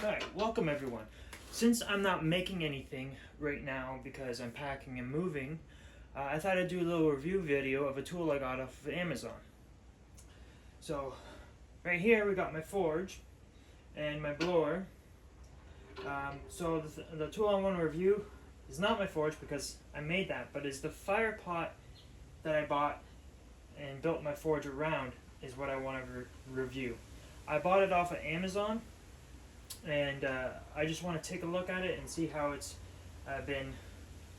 Alright, welcome everyone. Since I'm not making anything right now because I'm packing and moving, I thought I'd do a little review video of a tool I got off of Amazon. So, right here we got my forge and my blower. So the tool I want to review is not my forge because I made that, but is the fire pot that I bought and built my forge around is what I want to review. I bought it off of Amazon. And I just want to take a look at it and see how it's been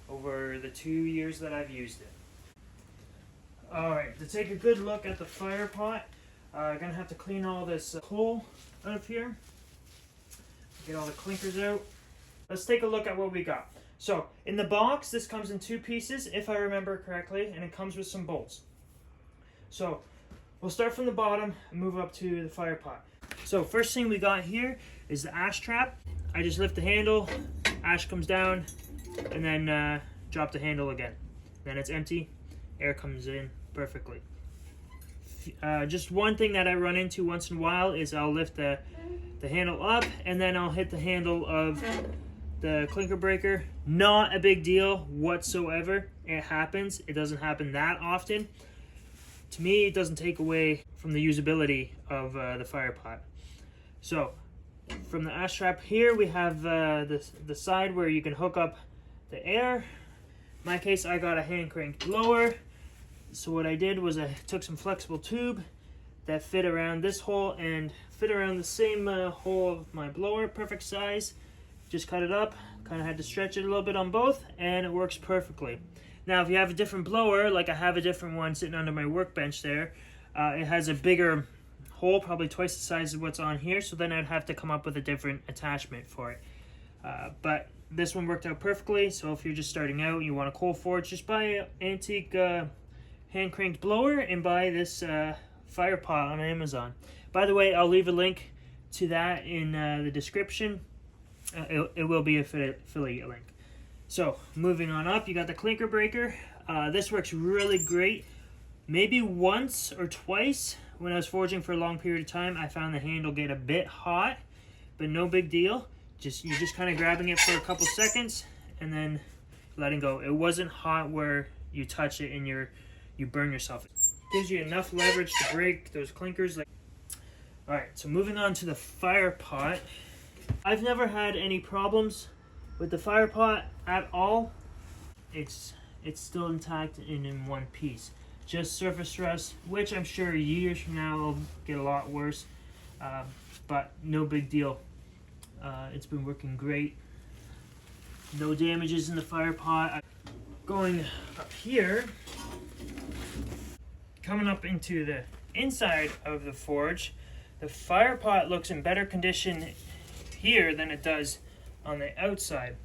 over the 2 years that I've used it. Alright, to take a good look at the fire pot, I'm going to have to clean all this coal out of here. Get all the clinkers out. Let's take a look at what we got. So, in the box, this comes in 2 pieces, if I remember correctly, and it comes with some bolts. So, we'll start from the bottom and move up to the fire pot. So first thing we got here is the ash trap. I just lift the handle, ash comes down, and then drop the handle again. Then it's empty, air comes in perfectly. Just one thing that I run into once in a while is I'll lift the handle up and then I'll hit the handle of the clinker breaker. Not a big deal whatsoever. It happens. It doesn't happen that often. To me, it doesn't take away from the usability of the fire pot. So, from the ash trap here, we have the side where you can hook up the air. In my case, I got a hand cranked blower. So what I did was I took some flexible tube that fit around this hole and fit around the same hole of my blower, perfect size. Just cut it up, kind of had to stretch it a little bit on both, and it works perfectly. Now, if you have a different blower, like I have a different one sitting under my workbench there, it has a bigger hole, probably twice the size of what's on here, so then I'd have to come up with a different attachment for it. But this one worked out perfectly, so if you're just starting out and you want a coal forge, just buy an antique hand cranked blower and buy this fire pot on Amazon. By the way, I'll leave a link to that in the description. It will be an affiliate link. So, moving on up, you got the clinker breaker. This works really great. Maybe once or twice when I was forging for a long period of time, I found the handle get a bit hot, but no big deal. You're just kind of grabbing it for a couple seconds and then letting go. It wasn't hot where you touch it and you burn yourself. It gives you enough leverage to break those clinkers. Alright, so moving on to the fire pot. I've never had any problems with the fire pot at all. It's still intact and in one piece. Just surface rust, which I'm sure years from now will get a lot worse, but no big deal. It's been working great. No damages in the fire pot. Going up here, coming up into the inside of the forge, the fire pot looks in better condition here than it does on the outside.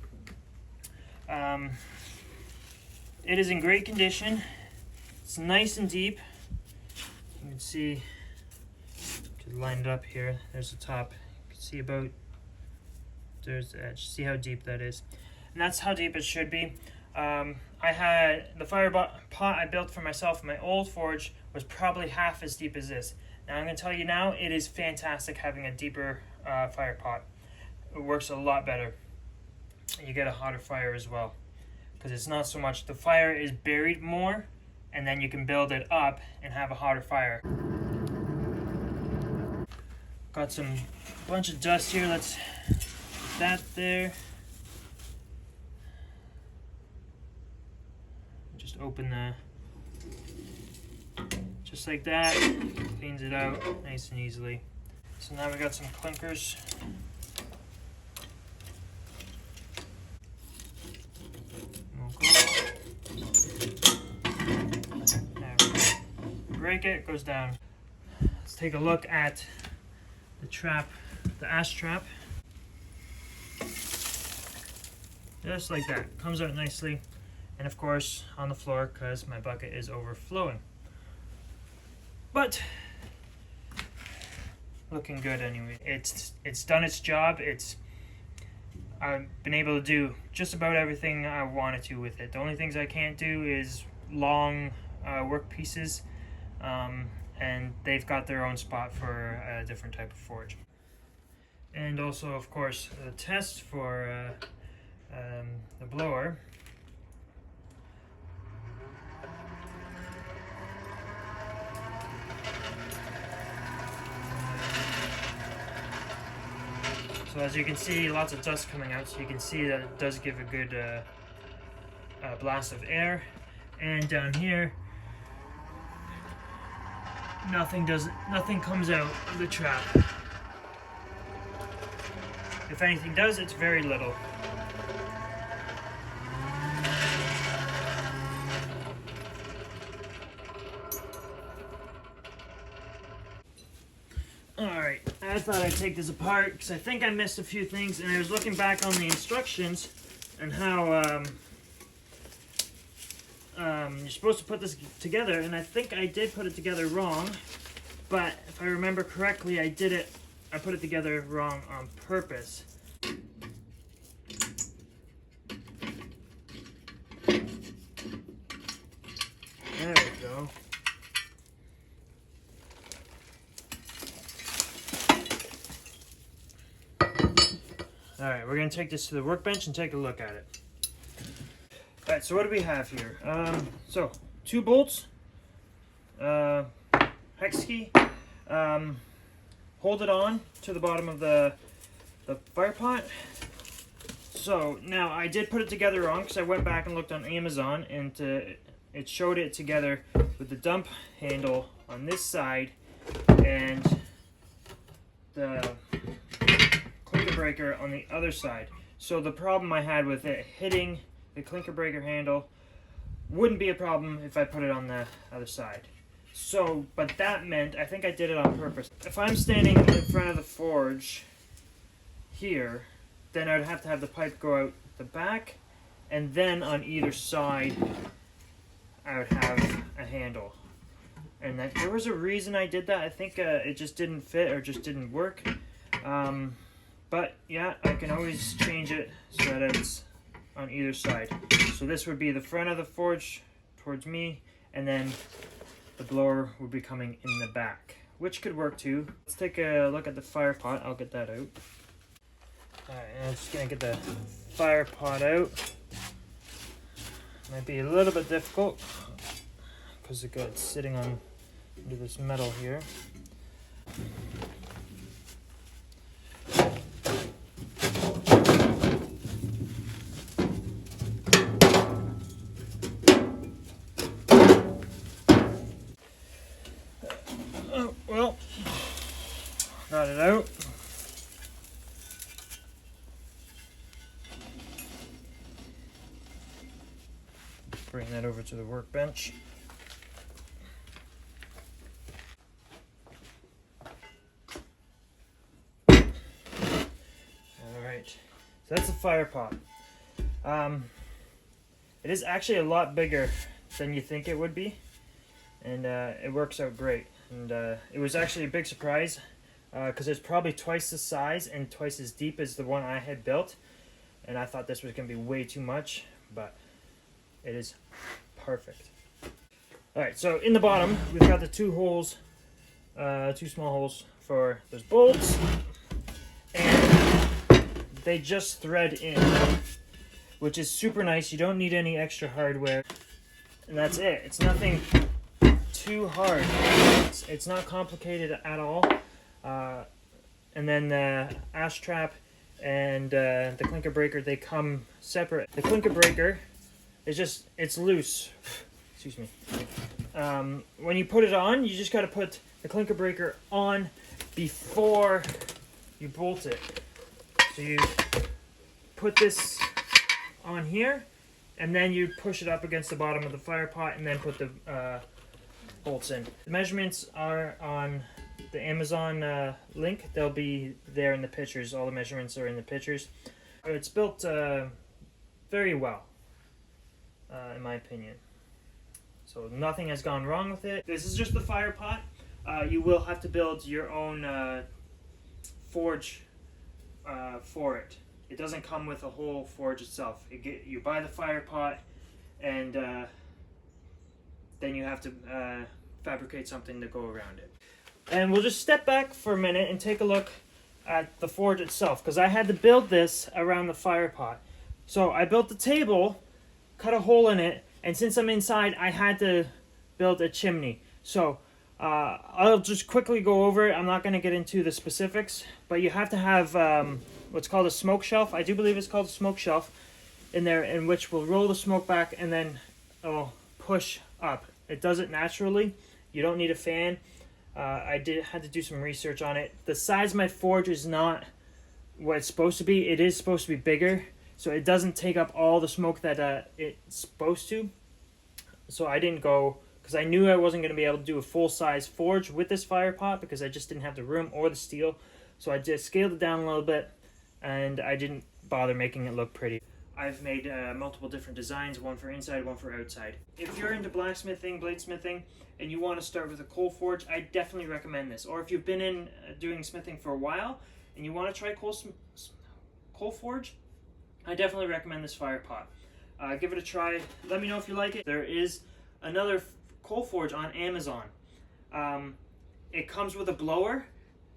It is in great condition. It's nice and deep. You can see, just line it up here. There's the top. You can see there's the edge. See how deep that is. And that's how deep it should be. I had the fire pot I built for myself in my old forge was probably half as deep as this. Now I'm going to tell you now, it is fantastic having a deeper fire pot. It works a lot better. You get a hotter fire as well. Because it's not so much, the fire is buried more, and then you can build it up and have a hotter fire. Got some bunch of dust here. Let's put that there. Just open just like that. Cleans it out nice and easily. So now we got some clinkers. Break it, goes down. Let's take a look at the trap, the ash trap. Just like that, comes out nicely, and of course on the floor because my bucket is overflowing. But looking good anyway. It's done its job. I've been able to do just about everything I wanted to with it. The only things I can't do is long work pieces. And they've got their own spot for a different type of forge. and also, of course, the test for the blower. So as you can see, lots of dust coming out, so you can see that it does give a good blast of air. And down here, nothing comes out of the trap. If anything does, it's very little. Alright, I thought I'd take this apart because I think I missed a few things, and I was looking back on the instructions and how you're supposed to put this together, and I think I did put it together wrong, but if I remember correctly, I put it together wrong on purpose. There we go. Alright, we're going to take this to the workbench and take a look at it. Alright, so what do we have here? So, 2 bolts, hex key, hold it on to the bottom of the fire pot. So, now I did put it together wrong because I went back and looked on Amazon, and it showed it together with the dump handle on this side and the clinker breaker on the other side. So the problem I had with it hitting the clinker breaker handle wouldn't be a problem if I put it on the other side. So, but that meant, I think I did it on purpose. If I'm standing in front of the forge here, then I'd have to have the pipe go out the back, and then on either side I would have a handle. And that, there was a reason I did that. I think it just didn't fit or just didn't work. But yeah, I can always change it so that it's on either side. So this would be the front of the forge towards me, and then the blower would be coming in the back, which could work too. Let's take a look at the fire pot. I'll get that out. Alright, I'm just gonna get the fire pot out. Might be a little bit difficult because it's sitting on under this metal here. Oh, well, got it out. Bring that over to the workbench. Alright, so that's a fire pot. It is actually a lot bigger than you think it would be, and it works out great. And it was actually a big surprise because it's probably twice the size and twice as deep as the one I had built, and I thought this was going to be way too much, but it is perfect. Alright, so in the bottom we've got the 2 holes, 2 small holes for those bolts, and they just thread in, which is super nice. You don't need any extra hardware, and that's it. It's nothing too hard. It's not complicated at all. And then the ash trap and the clinker breaker, they come separate. The clinker breaker is just, it's loose. Excuse me. When you put it on, you just got to put the clinker breaker on before you bolt it. So you put this on here, and then you push it up against the bottom of the fire pot, and then put the bolts in. The measurements are on the Amazon link. They'll be there in the pictures. All the measurements are in the pictures. It's built very well, in my opinion. So nothing has gone wrong with it. This is just the fire pot. You will have to build your own forge for it. It doesn't come with a whole forge itself. You buy the fire pot, and then you have to fabricate something to go around it. And we'll just step back for a minute and take a look at the forge itself, because I had to build this around the fire pot. So I built the table, cut a hole in it, and since I'm inside, I had to build a chimney. So I'll just quickly go over it. I'm not going to get into the specifics, but you have to have what's called a smoke shelf. I do believe it's called a smoke shelf in there, in which will roll the smoke back and then it'll push up. It does it naturally. You don't need a fan. I had to do some research on it. The size of my forge is not what it's supposed to be. It is supposed to be bigger, so it doesn't take up all the smoke that it's supposed to. So I didn't go, because I knew I wasn't going to be able to do a full-size forge with this fire pot because I just didn't have the room or the steel. So I just scaled it down a little bit, and I didn't bother making it look pretty. I've made multiple different designs, one for inside, one for outside. If you're into blacksmithing, bladesmithing, and you want to start with a coal forge, I definitely recommend this. Or if you've been in doing smithing for a while and you want to try coal forge, I definitely recommend this fire pot. Give it a try. Let me know if you like it. There is another coal forge on Amazon. It comes with a blower.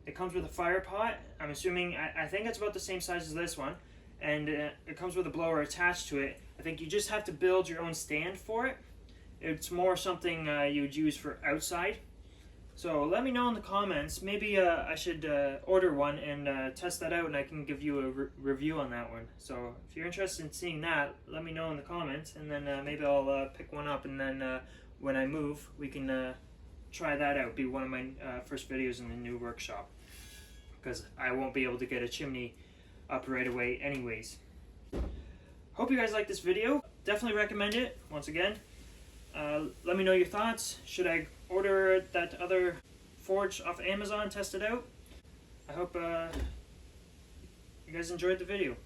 It comes with a fire pot. I'm assuming, I think it's about the same size as this one. And it comes with a blower attached to it. I think you just have to build your own stand for it. It's more something you would use for outside. So let me know in the comments. Maybe I should order one and test that out, and I can give you a review on that one. So if you're interested in seeing that, let me know in the comments, and then maybe I'll pick one up, and then when I move, we can try that out. Be one of my first videos in the new workshop, because I won't be able to get a chimney up right away anyways. Hope you guys like this video. Definitely recommend it once again. Let me know your thoughts. Should I order that other forge off Amazon, test it out? I hope you guys enjoyed the video.